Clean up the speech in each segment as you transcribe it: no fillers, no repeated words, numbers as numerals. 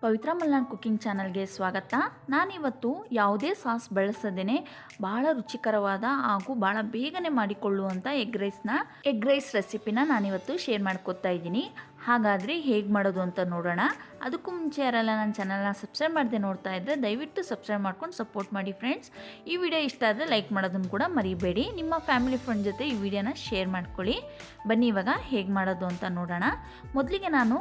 ಪವಿತ್ರ Malnad cooking ಚಾನಲ್ಗೆ ಸ್ವಾಗತ. ನಾನಿವತ್ತು ಯಾವುದೇ ಸಾಸ್ ಬಳಸದೇನೆ ಭಾಳ ರುಚಿಕರವಾದ ಹಾಗೂ ಭಾಳ ಬೇಗನೆ ಮಾಡಿಕೊಳ್ಳುವಂಥ ಎಗ್ ರೈಸ್ ರೆಸಿಪಿನ ನಾನಿವತ್ತು ಶೇರ್ ಮಾಡ್ಕೊತಾ ಇದ್ದೀನಿ. ಹಾಗಾದರೆ ಹೇಗೆ ಮಾಡೋದು ಅಂತ ನೋಡೋಣ. ಅದಕ್ಕೂ ಮುಂಚೆ ಯಾರೆಲ್ಲ ನನ್ನ ಚಾನಲ್ನ ಸಬ್ಸ್ಕ್ರೈಬ್ ಮಾಡದೆ ನೋಡ್ತಾ ಇದ್ದರೆ ದಯವಿಟ್ಟು ಸಬ್ಸ್ಕ್ರೈಬ್ ಮಾಡ್ಕೊಂಡು ಸಪೋರ್ಟ್ ಮಾಡಿ ಫ್ರೆಂಡ್ಸ್. ಈ ವಿಡಿಯೋ ಇಷ್ಟ ಆದರೆ ಲೈಕ್ ಮಾಡೋದನ್ನು ಕೂಡ ಮರಿಬೇಡಿ. ನಿಮ್ಮ ಫ್ಯಾಮಿಲಿ ಫ್ರೆಂಡ್ ಜೊತೆ ಈ ವಿಡಿಯೋನ ಶೇರ್ ಮಾಡ್ಕೊಳ್ಳಿ. ಬನ್ನಿ ಇವಾಗ ಹೇಗೆ ಮಾಡೋದು ಅಂತ ನೋಡೋಣ. ಮೊದಲಿಗೆ ನಾನು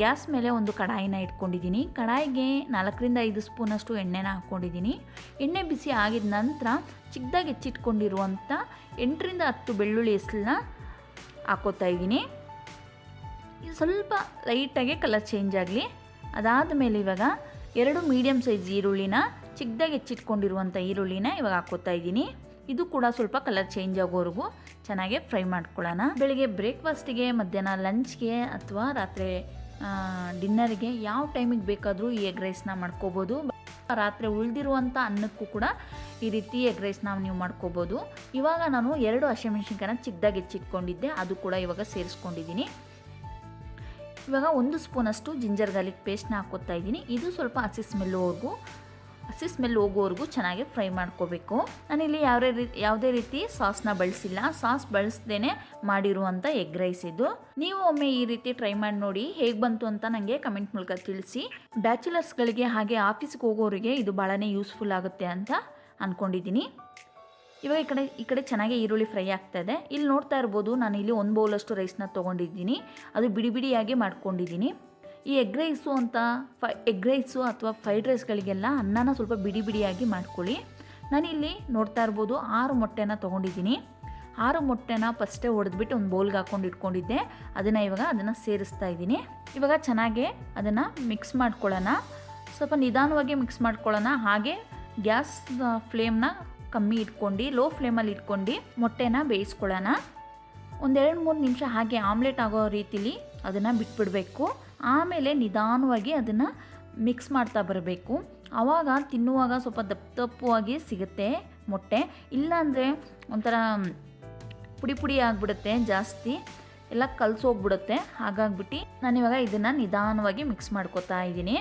ಗ್ಯಾಸ್ ಮೇಲೆ ಒಂದು ಕಡಾಯಿನ ಇಟ್ಕೊಂಡಿದ್ದೀನಿ. ಕಡಾಯಿಗೆ 4ರಿಂದ 5 ಸ್ಪೂನಷ್ಟು ಎಣ್ಣೆನ ಹಾಕ್ಕೊಂಡಿದ್ದೀನಿ. ಎಣ್ಣೆ ಬಿಸಿ ಆಗಿದ ನಂತರ ಚಿಕ್ಕದಾಗಿ ಹೆಚ್ಚಿಟ್ಕೊಂಡಿರುವಂಥ 8ರಿಂದ 10 ಬೆಳ್ಳುಳ್ಳಿ ಹೆಸಳನ್ನ ಹಾಕೋತಾ ಇದ್ದೀನಿ. ಇದು ಸ್ವಲ್ಪ ಲೈಟಾಗಿ ಕಲರ್ ಚೇಂಜ್ ಆಗಲಿ. ಅದಾದ ಮೇಲೆ ಇವಾಗ 2 ಮೀಡಿಯಮ್ ಸೈಜ್ ಈರುಳ್ಳಿನ ಚಿಕ್ಕದಾಗಿ ಹೆಚ್ಚಿಟ್ಕೊಂಡಿರುವಂಥ ಈರುಳ್ಳಿನ ಇವಾಗ ಹಾಕೋತಾ ಇದ್ದೀನಿ. ಇದು ಕೂಡ ಸ್ವಲ್ಪ ಕಲರ್ ಚೇಂಜ್ ಆಗೋವರೆಗೂ ಚೆನ್ನಾಗಿ ಫ್ರೈ ಮಾಡ್ಕೊಳ್ಳೋಣ. ಬೆಳಿಗ್ಗೆ ಬ್ರೇಕ್ಫಾಸ್ಟಿಗೆ, ಮಧ್ಯಾಹ್ನ ಲಂಚ್ಗೆ ಅಥವಾ ರಾತ್ರಿ ಡಿನ್ನರ್ಗೆ ಯಾವ ಟೈಮಿಗೆ ಬೇಕಾದರೂ ಈ ಎಗ್ ರೈಸ್ನ ಮಾಡ್ಕೋಬೋದು. ರಾತ್ರಿ ಉಳಿದಿರುವಂಥ ಅನ್ನಕ್ಕೂ ಕೂಡ ಈ ರೀತಿ ಎಗ್ ರೈಸ್ನ ನೀವು ಮಾಡ್ಕೋಬೋದು. ಇವಾಗ ನಾನು 2 ಹಸಿಮೆಣಸಿನ್ಕಾಯಿನ ಚಿಕ್ಕದಾಗಿ ಹೆಚ್ಚಿಟ್ಕೊಂಡಿದ್ದೆ, ಅದು ಕೂಡ ಇವಾಗ ಸೇರಿಸ್ಕೊಂಡಿದ್ದೀನಿ. ಇವಾಗ 1 ಸ್ಪೂನಷ್ಟು ಜಿಂಜರ್ ಗಾರ್ಲಿಕ್ ಪೇಸ್ಟ್ನ ಹಾಕೋತಾ ಇದ್ದೀನಿ. ಇದು ಸ್ವಲ್ಪ ಹಸಿ ಸ್ಮೆಲ್ ಹೋಗೋವರೆಗೂ ಚೆನ್ನಾಗಿ ಫ್ರೈ ಮಾಡ್ಕೋಬೇಕು. ನಾನಿಲ್ಲಿ ಯಾವುದೇ ರೀತಿ ಸಾಸ್ನ ಬಳಸಿಲ್ಲ. ಸಾಸ್ ಬಳಸದೇನೆ ಮಾಡಿರುವಂಥ ಎಗ್ ರೈಸ್ ಇದು. ನೀವು ಒಮ್ಮೆ ಈ ರೀತಿ ಟ್ರೈ ಮಾಡಿ ನೋಡಿ, ಹೇಗೆ ಬಂತು ಅಂತ ನನಗೆ ಕಮೆಂಟ್ ಮೂಲಕ ತಿಳಿಸಿ. ಬ್ಯಾಚುಲರ್ಸ್ಗಳಿಗೆ ಹಾಗೆ ಆಫೀಸ್ಗೆ ಹೋಗೋರಿಗೆ ಇದು ಭಾಳನೇ ಯೂಸ್ಫುಲ್ ಆಗುತ್ತೆ ಅಂತ ಅಂದ್ಕೊಂಡಿದ್ದೀನಿ. ಇವಾಗ ಈ ಕಡೆ ಚೆನ್ನಾಗಿ ಈರುಳ್ಳಿ ಫ್ರೈ ಆಗ್ತಾ ಇದೆ. ಇಲ್ಲಿ ನೋಡ್ತಾ ಇರ್ಬೋದು, ನಾನು ಇಲ್ಲಿ 1 ಬೌಲಷ್ಟು ರೈಸ್ನ ತೊಗೊಂಡಿದ್ದೀನಿ. ಅದು ಬಿಡಿಯಾಗಿ ಮಾಡ್ಕೊಂಡಿದ್ದೀನಿ. ಈ ಎಗ್ ರೈಸು ಅಥವಾ ಫ್ರೈಡ್ ರೈಸ್ಗಳಿಗೆಲ್ಲ ಅನ್ನನ ಸ್ವಲ್ಪ ಬಿಡಿಯಾಗಿ ಮಾಡ್ಕೊಳ್ಳಿ. ನಾನಿಲ್ಲಿ ನೋಡ್ತಾ ಇರ್ಬೋದು 6 ಮೊಟ್ಟೆನ ತೊಗೊಂಡಿದ್ದೀನಿ. 6 ಮೊಟ್ಟೆನ ಫಸ್ಟೇ ಹೊಡೆದ್ಬಿಟ್ಟು ಒಂದು ಬೌಲ್ಗೆ ಹಾಕ್ಕೊಂಡು ಇಟ್ಕೊಂಡಿದ್ದೆ. ಅದನ್ನು ಸೇರಿಸ್ತಾ ಇದ್ದೀನಿ. ಇವಾಗ ಚೆನ್ನಾಗಿ ಅದನ್ನು ಮಿಕ್ಸ್ ಮಾಡ್ಕೊಳ್ಳೋಣ. ಸ್ವಲ್ಪ ನಿಧಾನವಾಗಿ ಮಿಕ್ಸ್ ಮಾಡ್ಕೊಳ್ಳೋಣ. ಹಾಗೆ ಗ್ಯಾಸ್ ಫ್ಲೇಮ್ನ ಕಮ್ಮಿ ಇಟ್ಕೊಂಡು ಲೋ ಫ್ಲೇಮಲ್ಲಿ ಇಟ್ಕೊಂಡು ಮೊಟ್ಟೆನ ಬೇಯಿಸ್ಕೊಳ್ಳೋಣ. 1-2-3 ನಿಮಿಷ ಹಾಗೆ ಆಮ್ಲೆಟ್ ಆಗೋ ರೀತಿಲಿ ಅದನ್ನು ಬಿಟ್ಬಿಡಬೇಕು. ಆಮೇಲೆ ನಿಧಾನವಾಗಿ ಅದನ್ನು ಮಿಕ್ಸ್ ಮಾಡ್ತಾ ಬರಬೇಕು. ಆವಾಗ ತಿನ್ನುವಾಗ ಸ್ವಲ್ಪ ದಪ್ಪವಾಗಿ ಸಿಗುತ್ತೆ ಮೊಟ್ಟೆ. ಇಲ್ಲಾಂದರೆ ಒಂಥರ ಪುಡಿ ಆಗಿಬಿಡುತ್ತೆ, ಜಾಸ್ತಿ ಎಲ್ಲ ಕಲಸೋಗ್ಬಿಡುತ್ತೆ. ಹಾಗಾಗ್ಬಿಟ್ಟು ನಾನಿವಾಗ ಇದನ್ನು ನಿಧಾನವಾಗಿ ಮಿಕ್ಸ್ ಮಾಡ್ಕೊತಾ ಇದ್ದೀನಿ.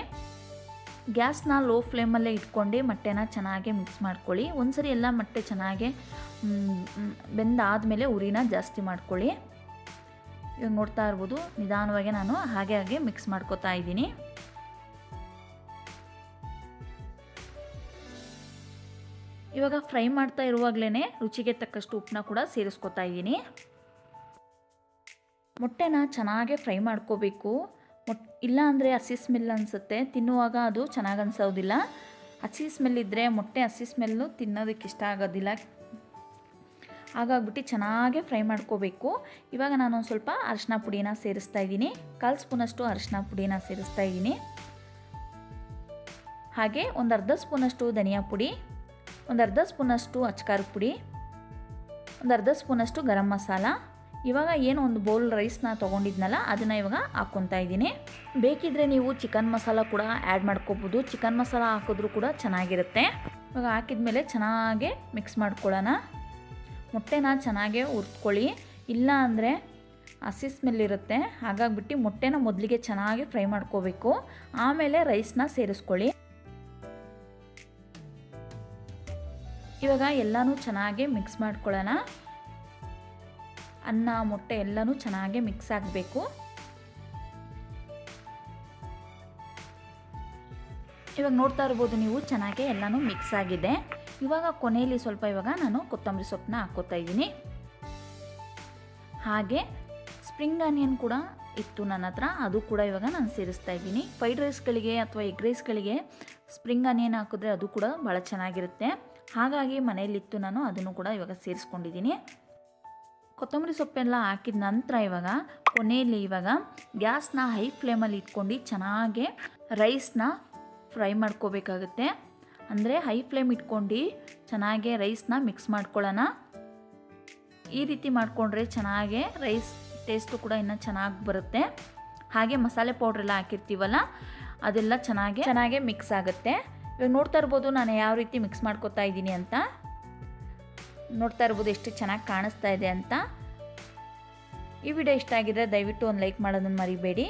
ಗ್ಯಾಸ್ನ ಲೋ ಫ್ಲೇಮಲ್ಲೇ ಇಟ್ಕೊಂಡು ಮೊಟ್ಟೆನ ಚೆನ್ನಾಗಿ ಮಿಕ್ಸ್ ಮಾಡ್ಕೊಳ್ಳಿ. ಒಂದ್ಸರಿ ಎಲ್ಲ ಮೊಟ್ಟೆ ಚೆನ್ನಾಗಿ ಬೆಂದಾದಮೇಲೆ ಉರಿನ ಜಾಸ್ತಿ ಮಾಡ್ಕೊಳ್ಳಿ. ಇವಾಗ ನೋಡ್ತಾ ಇರ್ಬೋದು, ನಿಧಾನವಾಗಿ ನಾನು ಹಾಗೆ ಮಿಕ್ಸ್ ಮಾಡ್ಕೊತಾ ಇದ್ದೀನಿ. ಇವಾಗ ಫ್ರೈ ಮಾಡ್ತಾ ಇರುವಾಗಲೇ ರುಚಿಗೆ ತಕ್ಕಷ್ಟು ಉಪ್ಪನ್ನ ಕೂಡ ಸೇರಿಸ್ಕೊತಾ ಇದ್ದೀನಿ. ಮೊಟ್ಟೆನ ಚೆನ್ನಾಗೆ ಫ್ರೈ ಮಾಡ್ಕೋಬೇಕು. ಇಲ್ಲ ಅಂದರೆ ಹಸಿ ಸ್ಮೆಲ್ ಅನಿಸುತ್ತೆ, ತಿನ್ನುವಾಗ ಅದು ಚೆನ್ನಾಗಿ ಅನಿಸೋದಿಲ್ಲ. ಹಸಿ ಸ್ಮೆಲ್ ಇದ್ದರೆ ಮೊಟ್ಟೆ ಹಸಿ ಸ್ಮೆಲ್ಲು ತಿನ್ನೋದಕ್ಕೆ ಇಷ್ಟ ಆಗೋದಿಲ್ಲ. ಹಾಗಾಗ್ಬಿಟ್ಟು ಚೆನ್ನಾಗೆ ಫ್ರೈ ಮಾಡ್ಕೋಬೇಕು. ಇವಾಗ ನಾನು ಸ್ವಲ್ಪ ಅರಿಶಿನ ಪುಡಿನ ಸೇರಿಸ್ತಾ ಇದ್ದೀನಿ. 1/4 ಸ್ಪೂನಷ್ಟು ಅರಿಶಿನ ಪುಡಿನ ಸೇರಿಸ್ತಾ ಇದ್ದೀನಿ. ಹಾಗೆ 1/2 ಸ್ಪೂನಷ್ಟು ಧನಿಯಾ ಪುಡಿ, 1/2 ಸ್ಪೂನಷ್ಟು ಅಚ್ಕಾರದ ಪುಡಿ, 1/2 ಸ್ಪೂನಷ್ಟು ಗರಂ ಮಸಾಲ. ಇವಾಗ ಏನು ಒಂದು ಬೌಲ್ ರೈಸ್ನ ತೊಗೊಂಡಿದ್ನಲ್ಲ ಅದನ್ನು ಇವಾಗ ಹಾಕ್ಕೊತಾ ಇದ್ದೀನಿ. ಬೇಕಿದ್ದರೆ ನೀವು ಚಿಕನ್ ಮಸಾಲ ಕೂಡ ಆ್ಯಡ್ ಮಾಡ್ಕೋಬೋದು. ಚಿಕನ್ ಮಸಾಲ ಹಾಕಿದ್ರೂ ಕೂಡ ಚೆನ್ನಾಗಿರುತ್ತೆ. ಇವಾಗ ಹಾಕಿದ್ಮೇಲೆ ಚೆನ್ನಾಗೆ ಮಿಕ್ಸ್ ಮಾಡ್ಕೊಳ್ಳೋಣ. ಮೊಟ್ಟೆನ ಚೆನ್ನಾಗೆ ಹುರ್ಕೊಳ್ಳಿ, ಇಲ್ಲ ಅಂದರೆ ಹಸಿ ಸ್ಮೆಲ್ ಇರುತ್ತೆ. ಹಾಗಾಗ್ಬಿಟ್ಟು ಮೊಟ್ಟೆನ ಮೊದಲಿಗೆ ಚೆನ್ನಾಗಿ ಫ್ರೈ ಮಾಡ್ಕೋಬೇಕು. ಆಮೇಲೆ ರೈಸ್ನ ಸೇರಿಸ್ಕೊಳ್ಳಿ. ಇವಾಗ ಎಲ್ಲನೂ ಚೆನ್ನಾಗಿ ಮಿಕ್ಸ್ ಮಾಡ್ಕೊಳ್ಳೋಣ. ಅನ್ನ ಮೊಟ್ಟೆ ಎಲ್ಲನೂ ಚೆನ್ನಾಗಿ ಮಿಕ್ಸ್ ಆಗಬೇಕು. ಇವಾಗ ನೋಡ್ತಾ ಇರ್ಬೋದು ನೀವು, ಚೆನ್ನಾಗಿ ಎಲ್ಲನೂ ಮಿಕ್ಸ್ ಆಗಿದೆ. ಇವಾಗ ಕೊನೆಯಲ್ಲಿ ಸ್ವಲ್ಪ ನಾನು ಕೊತ್ತಂಬರಿ ಸೊಪ್ಪನ್ನ ಹಾಕ್ಕೋತಾ ಇದ್ದೀನಿ. ಹಾಗೆ ಸ್ಪ್ರಿಂಗ್ ಆನಿಯನ್ ಕೂಡ ಇತ್ತು ನನ್ನ ಹತ್ರ, ಅದು ಕೂಡ ಇವಾಗ ನಾನು ಸೇರಿಸ್ತಾ ಇದ್ದೀನಿ. ಫ್ರೈಡ್ ರೈಸ್ಗಳಿಗೆ ಅಥವಾ ಎಗ್ ರೈಸ್ಗಳಿಗೆ ಸ್ಪ್ರಿಂಗ್ ಆನಿಯನ್ ಹಾಕಿದ್ರೆ ಅದು ಕೂಡ ಭಾಳ ಚೆನ್ನಾಗಿರುತ್ತೆ. ಹಾಗಾಗಿ ಮನೆಯಲ್ಲಿತ್ತು, ನಾನು ಅದನ್ನು ಕೂಡ ಇವಾಗ ಸೇರಿಸ್ಕೊಂಡಿದ್ದೀನಿ. ಕೊತ್ತಂಬರಿ ಸೊಪ್ಪೆಲ್ಲ ಹಾಕಿದ ನಂತರ ಕೊನೆಯಲ್ಲಿ ಗ್ಯಾಸ್ನ ಹೈ ಫ್ಲೇಮಲ್ಲಿ ಇಟ್ಕೊಂಡು ಚೆನ್ನಾಗಿ ರೈಸ್ನ ಫ್ರೈ ಮಾಡ್ಕೋಬೇಕಾಗುತ್ತೆ. ಅಂದರೆ ಹೈ ಫ್ಲೇಮ್ ಇಟ್ಕೊಂಡು ಚೆನ್ನಾಗಿ ರೈಸ್ನ ಮಿಕ್ಸ್ ಮಾಡ್ಕೊಳ್ಳೋಣ. ಈ ರೀತಿ ಮಾಡಿಕೊಂಡ್ರೆ ಚೆನ್ನಾಗೆ ರೈಸ್ ಟೇಸ್ಟು ಕೂಡ ಇನ್ನೂ ಚೆನ್ನಾಗಿ ಬರುತ್ತೆ. ಹಾಗೆ ಮಸಾಲೆ ಪೌಡ್ರೆಲ್ಲ ಹಾಕಿರ್ತೀವಲ್ಲ ಅದೆಲ್ಲ ಚೆನ್ನಾಗೆ ಮಿಕ್ಸ್ ಆಗುತ್ತೆ. ಇವಾಗ ನೋಡ್ತಾ ಇರ್ಬೋದು ನಾನು ಯಾವ ರೀತಿ ಮಿಕ್ಸ್ ಮಾಡ್ಕೊತಾ ಇದ್ದೀನಿ ಅಂತ. ನೋಡ್ತಾ ಇರ್ಬೋದು ಎಷ್ಟು ಚೆನ್ನಾಗಿ ಕಾಣಿಸ್ತಾ ಇದೆ ಅಂತ. ಈ ವಿಡಿಯೋ ಇಷ್ಟ ಆಗಿದ್ರೆ ದಯವಿಟ್ಟು ಒಂದು ಲೈಕ್ ಮಾಡೋದನ್ನು ಮರಿಬೇಡಿ.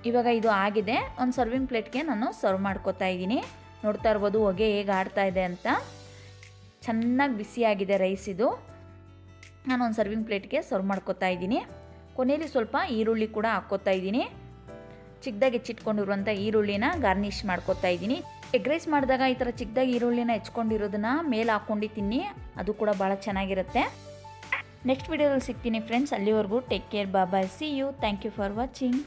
ಇವಾಗ ಇದು ಆಗಿದೆ. ಒಂದು ಸರ್ವಿಂಗ್ ಪ್ಲೇಟ್ಗೆ ನಾನು ಸರ್ವ್ ಮಾಡ್ಕೊತಾ ಇದ್ದೀನಿ. ನೋಡ್ತಾ ಇರ್ಬೋದು ಹೊಗೆ ಹೇಗೆ ಆಡ್ತಾ ಇದೆ ಅಂತ. ಚೆನ್ನಾಗಿ ಬಿಸಿಯಾಗಿದೆ ರೈಸ್ ಇದು. ನಾನು ಒಂದು ಸರ್ವಿಂಗ್ ಪ್ಲೇಟ್ಗೆ ಸರ್ವ್ ಮಾಡ್ಕೊತಾ ಇದ್ದೀನಿ. ಕೊನೆಯಲ್ಲಿ ಸ್ವಲ್ಪ ಈರುಳ್ಳಿ ಕೂಡ ಹಾಕ್ಕೋತಾ ಇದ್ದೀನಿ. ಚಿಕ್ಕದಾಗಿ ಹೆಚ್ಚಿಟ್ಕೊಂಡಿರುವಂಥ ಈರುಳ್ಳಿನ ಗಾರ್ನಿಷ್ ಮಾಡ್ಕೊತಾ ಇದ್ದೀನಿ. ಎಗ್ ರೈಸ್ ಮಾಡಿದಾಗ ಈ ಥರ ಚಿಕ್ಕದಾಗಿ ಈರುಳ್ಳಿನ ಹೆಚ್ಕೊಂಡಿರೋದನ್ನ ಮೇಲೆ ಹಾಕ್ಕೊಂಡು ತಿನ್ನಿ, ಅದು ಕೂಡ ಭಾಳ ಚೆನ್ನಾಗಿರುತ್ತೆ. ನೆಕ್ಸ್ಟ್ ವಿಡಿಯೋದಲ್ಲಿ ಸಿಗ್ತೀನಿ ಫ್ರೆಂಡ್ಸ್. ಅಲ್ಲಿವರೆಗೂ take care, bye, see you. Thank you for watching.